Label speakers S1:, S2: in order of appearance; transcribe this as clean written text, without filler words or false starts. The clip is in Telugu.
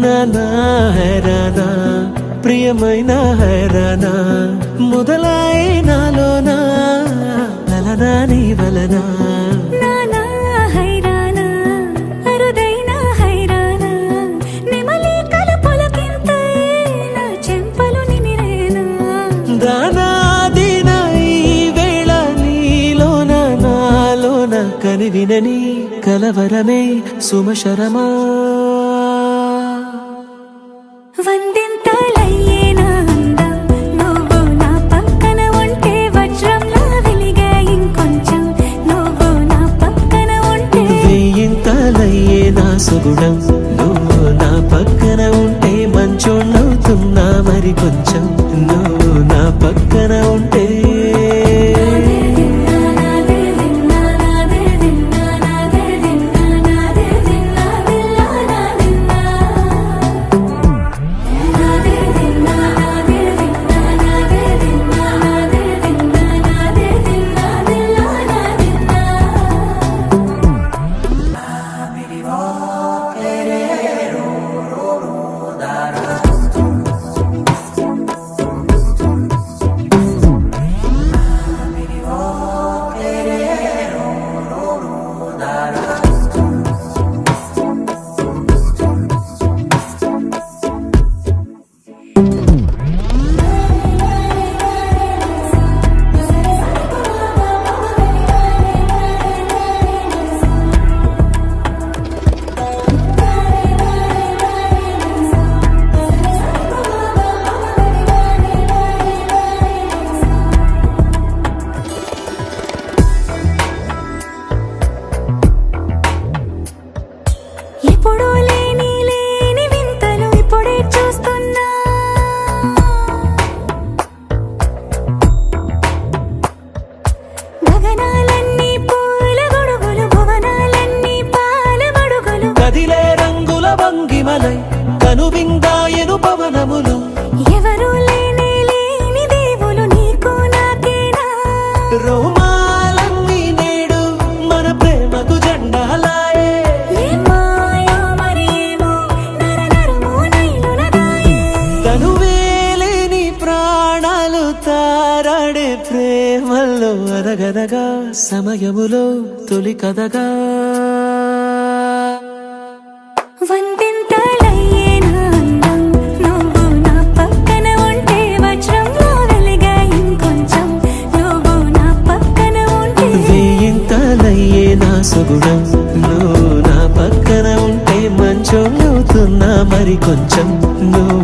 S1: నానా హైరానా ప్రియమైన హైరానా మొదలై నాలోనా లలనా నీ వలనా
S2: నానా హైరానా అరుదైన హైరానా నెమలి కలుపులకింతై నా చెంపలు నిమిరేనా
S1: దానా దినా ఈ వేళ నీలోన నాలోన కనివినని కలవరమే సుమశరమా
S2: వందింతలయ్యేనా అందం నువ్వు నా పక్కన ఉంటే వజ్రంలా వెలిగే ఇంకొంచెం నువ్వు నా పక్కన ఉంటే
S1: వెయ్యింతలయ్యే నా సుగుణం నువ్వు నా పక్కన ఉంటే మంచోళ్ళవుతున్నా మరి కొంచెం నువ్వు నా పక్కన ఉంటే
S2: ఎప్పుడూ లేని వింతలు ఇప్పుడే చూస్తున్నా గగనాలన్నీ పూల గొడుగులు భువనాలన్నీ పాల మడుగులు
S1: కదిలే రంగుల భంగిమలై కనువిందాయను పవనములు
S2: ఎవరూ లేని దేవులు నీకు నాకేనా
S1: రోమాలన్నీ నేడు మన ప్రేమకు జెండాలాయే
S2: ఏమాయో మరేమో నరనరమో నైలునదాయే
S1: తనువేలేని ప్రాణాలు తారాడే ప్రేమల్లో అనగనగా సమయములో తొలి కథగా
S2: వందింతలయ్యేనా అందం నువ్వు నా పక్కన ఉంటే వజ్రంలా వెలిగే ఇంకొంచెం నువ్వు నా పక్కన ఉంటే
S1: వెయ్యింతలయ్యే నా సుగుణం నువ్వు నా పక్కన ఉంటే మంచోళ్ళవుతున్నా మరి కొంచెం నువ్వు